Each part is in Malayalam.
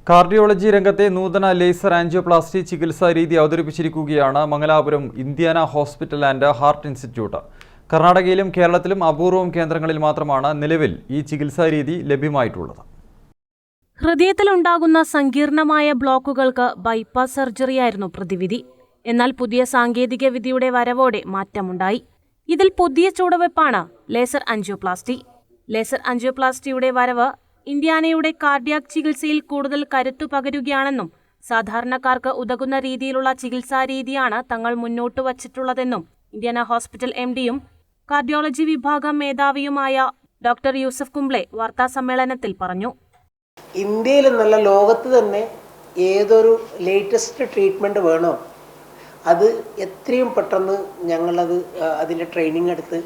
കാർഡിയോളജി രംഗത്തെ നൂതന ലേസർ ആൻജിയോപ്ലാസ്റ്റി ചികിത്സാ രീതി അവതരിപ്പിച്ചിരിക്കുകയാണ് Mangalapuram Indiana hospital and heart institute. കർണാടകയിലും കേരളത്തിലും അപൂർവം കേന്ദ്രങ്ങളിൽ മാത്രമാണ് നിലവിൽ ഈ ചികിത്സാ രീതി ലഭ്യമായിട്ടുള്ളത്. ഹൃദയത്തിലുണ്ടാകുന്ന സങ്കീർണമായ ബ്ലോക്കുകൾക്ക് ബൈപ്പാസ് സർജറിയായിരുന്നു പ്രതിവിധി. എന്നാൽ പുതിയ സാങ്കേതിക വിദ്യയുടെ വരവോടെ മാറ്റമുണ്ടായി. ഇതിൽ പുതിയ ചുവടുവെപ്പാണ് ലേസർ ആൻജിയോപ്ലാസ്റ്റി. ലേസർ ആൻജിയോപ്ലാസ്റ്റിയുടെ വരവ് ഇന്ത്യാനയുടെ കാർഡിയാക് ചികിത്സയിൽ കൂടുതൽ കരുത്തു പകരുകയാണെന്നും സാധാരണക്കാർക്ക് ഉതകുന്ന രീതിയിലുള്ള ചികിത്സാ രീതിയാണ് തങ്ങൾ മുന്നോട്ട് വച്ചിട്ടുള്ളതെന്നും ഇന്ത്യാന ഹോസ്പിറ്റൽ MD-യും കാർഡിയോളജി വിഭാഗം മേധാവിയുമായ ഡോക്ടർ യൂസഫ് കുംബ്ലെ വാർത്താസമ്മേളനത്തിൽ പറഞ്ഞു. ഇന്ത്യയിൽ എന്നല്ല ലോകത്ത് തന്നെ ഏതൊരു ലേറ്റസ്റ്റ് ട്രീറ്റ്മെൻറ്റ് വേണോ അത് എത്രയും പെട്ടെന്ന് ഞങ്ങളത് അതിൻ്റെ ട്രെയിനിങ് എടുത്ത്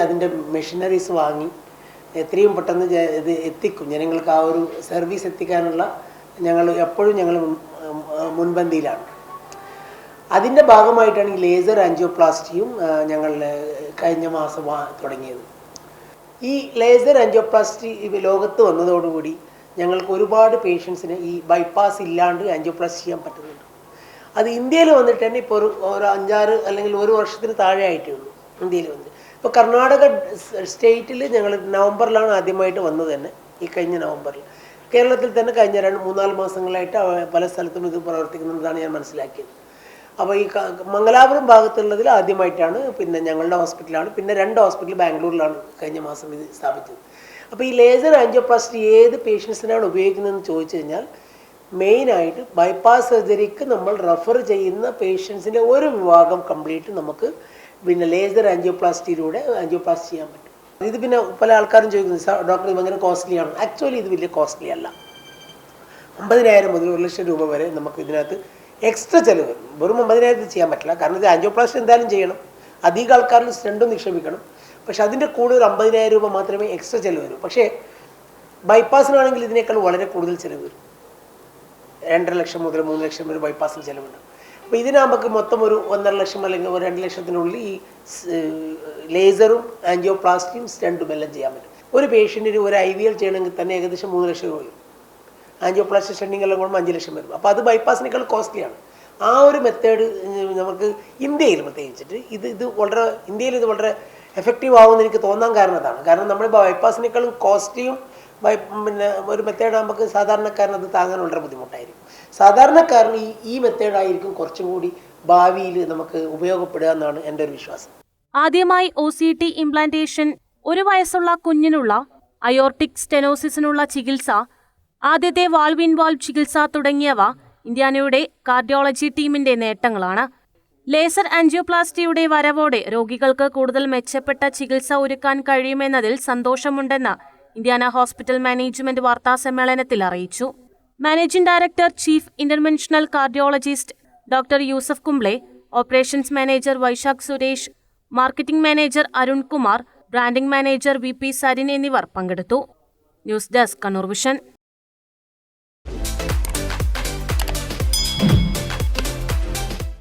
അതിൻ്റെ മെഷീനറീസ് വാങ്ങി എത്രയും പെട്ടെന്ന് ഇത് എത്തിക്കും. ജനങ്ങൾക്ക് ആ ഒരു സർവീസ് എത്തിക്കാനുള്ള ഞങ്ങൾ മുൻപന്തിയിലാണ്. അതിൻ്റെ ഭാഗമായിട്ടാണ് ഈ ലേസർ ആൻജിയോപ്ലാസ്റ്റിയും ഞങ്ങൾ കഴിഞ്ഞ മാസം തുടങ്ങിയത്. ഈ ലേസർ ആൻജിയോപ്ലാസ്റ്റി ലോകത്ത് വന്നതോടുകൂടി ഞങ്ങൾക്ക് ഒരുപാട് പേഷ്യൻസിന് ഈ ബൈപ്പാസ് ഇല്ലാണ്ട് ആൻജിയോപ്ലാസ്റ്റി ചെയ്യാൻ പറ്റുന്നുണ്ട്. അത് ഇന്ത്യയിൽ വന്നിട്ട് തന്നെ ഇപ്പോൾ ഒരു 5-6 അല്ലെങ്കിൽ 1 വർഷത്തിന് താഴെ ആയിട്ടേ ഉള്ളൂ ഇന്ത്യയിൽ വന്നിട്ട്. ഇപ്പോൾ കർണാടക സ്റ്റേറ്റിൽ ഞങ്ങൾ നവംബറിലാണ് ആദ്യമായിട്ട് വന്നത് തന്നെ, ഈ കഴിഞ്ഞ നവംബറിൽ. കേരളത്തിൽ തന്നെ കഴിഞ്ഞ 2-3-4 മാസങ്ങളായിട്ട് പല സ്ഥലത്തും ഇത് പ്രവർത്തിക്കുന്നതാണ് ഞാൻ മനസ്സിലാക്കിയത്. അപ്പോൾ ഈ മംഗലാപുരം ഭാഗത്തുള്ളതിൽ ആദ്യമായിട്ടാണ്, പിന്നെ ഞങ്ങളുടെ ഹോസ്പിറ്റലാണ്, പിന്നെ 2 ഹോസ്പിറ്റൽ ബാംഗ്ലൂരിലാണ് കഴിഞ്ഞ മാസം ഇത് സ്ഥാപിച്ചത്. അപ്പോൾ ഈ ലേസർ ആൻജിയോപ്ലാസ്റ്റി ഏത് പേഷ്യൻസിനാണ് ഉപയോഗിക്കുന്നതെന്ന് ചോദിച്ചു കഴിഞ്ഞാൽ മെയിനായിട്ട് ബൈപ്പാസ് സർജറിക്ക് നമ്മൾ റെഫർ ചെയ്യുന്ന പേഷ്യൻസിൻ്റെ ഒരു വിഭാഗം കംപ്ലീറ്റ് നമുക്ക് പിന്നെ ലേസർ ആൻജിയോപ്ലാസ്റ്റിയിലൂടെ ആൻജിയോപ്ലാസ്റ്റി ചെയ്യാൻ പറ്റും. ഇത് പിന്നെ പല ആൾക്കാരും ചോദിക്കുന്നത്, ഡോക്ടർ ഇത് ഭയങ്കര കോസ്റ്റ്ലി ആണ്. ആക്ച്വലി ഇത് വലിയ കോസ്റ്റ്ലി അല്ല. 50,000 മുതൽ 1 ലക്ഷം രൂപ വരെ നമുക്ക് ഇതിനകത്ത് എക്സ്ട്രാ ചിലവ് വരും. വെറും 50,000 ചെയ്യാൻ പറ്റില്ല, കാരണം ഇത് ആൻജിയോപ്ലാസ്റ്റി എന്തായാലും ചെയ്യണം, അധികം ആൾക്കാരിൽ സ്റ്റണ്ടും നിക്ഷേപിക്കണം. പക്ഷെ അതിൻ്റെ കൂടെ ഒരു 50,000 രൂപ മാത്രമേ എക്സ്ട്രാ ചിലവ് വരൂ. പക്ഷേ ബൈപ്പാസിനാണെങ്കിൽ ഇതിനേക്കാൾ വളരെ കൂടുതൽ ചിലവ് വരും. 2.5 ലക്ഷം മുതൽ 3 ലക്ഷം വരെ ബൈപ്പാസിൽ ചിലവുണ്ട്. അപ്പോൾ ഇതിന് നമുക്ക് മൊത്തം ഒരു 1.5 ലക്ഷം അല്ലെങ്കിൽ ഒരു 2 ലക്ഷത്തിനുള്ളിൽ ഈ ലേസറും ആൻജിയോപ്ലാസ്റ്റിയും സ്റ്റണ്ടും എല്ലാം ചെയ്യാൻ പറ്റും. ഒരു പേഷ്യൻറ്റിന് ഒരു IVL ചെയ്യണമെങ്കിൽ തന്നെ ഏകദേശം 3 ലക്ഷം രൂപ വരും. ആൻജിയോപ്ലാസ്റ്റി സ്റ്റണ്ടിങ് എല്ലാം കൂടുമ്പോൾ 5 ലക്ഷം വരും. അപ്പോൾ അത് ബൈപ്പാസിനേക്കാൾ കോസ്റ്റ്ലിയാണ്. ആ ഒരു മെത്തേഡ് നമുക്ക് ഇന്ത്യയിൽ പ്രത്യേകിച്ചിട്ട് ഇന്ത്യയിൽ ഇത് വളരെ എഫക്റ്റീവ് ആവുമെന്ന് എനിക്ക് തോന്നാൻ കാരണം അതാണ്. കാരണം നമ്മൾ ബൈപ്പാസിനേക്കാളും കോസ്റ്റ്ലിയും പിന്നെ ഒരു മെത്തേഡ് നമുക്ക് സാധാരണക്കാരന് അത് താങ്ങാൻ വളരെ ബുദ്ധിമുട്ടായിരിക്കും. സാധാരണക്കാരന് ഈ മെത്തേഡായിരിക്കും കുറച്ചും കൂടി ഭാവിയിൽ നമുക്ക് ഉപയോഗപ്പെടുക എന്നാണ് എൻ്റെ ഒരു വിശ്വാസം. ആദ്യമായി OCT ഇംപ്ലാന്റേഷൻ, 1 വയസ്സുള്ള കുഞ്ഞിനുള്ള അയോർട്ടിക് സ്റ്റെനോസിസിനുള്ള ചികിത്സ, ആദ്യത്തെ വാൾവ് ഇൻ വാൾവ് ചികിത്സ തുടങ്ങിയവ ഇന്ത്യാനയുടെ കാർഡിയോളജി ടീമിന്റെ നേട്ടങ്ങളാണ്. ലേസർ ആൻജിയോപ്ലാസ്റ്റിയുടെ വരവോടെ രോഗികൾക്ക് കൂടുതൽ മെച്ചപ്പെട്ട ചികിത്സ ഒരുക്കാൻ കഴിയുമെന്നതിൽ സന്തോഷമുണ്ടെന്ന് ഇന്ത്യാന ഹോസ്പിറ്റൽ മാനേജ്മെന്റ് വാർത്താസമ്മേളനത്തിൽ അറിയിച്ചു. Managing director chief interventional cardiologist doctor Yusuf Kumble, operations manager Vaishakh Suresh, marketing manager Arun Kumar, branding manager VP Sarin എന്നിവർ പങ്കെടുത്തു. News desk, Kannur vision.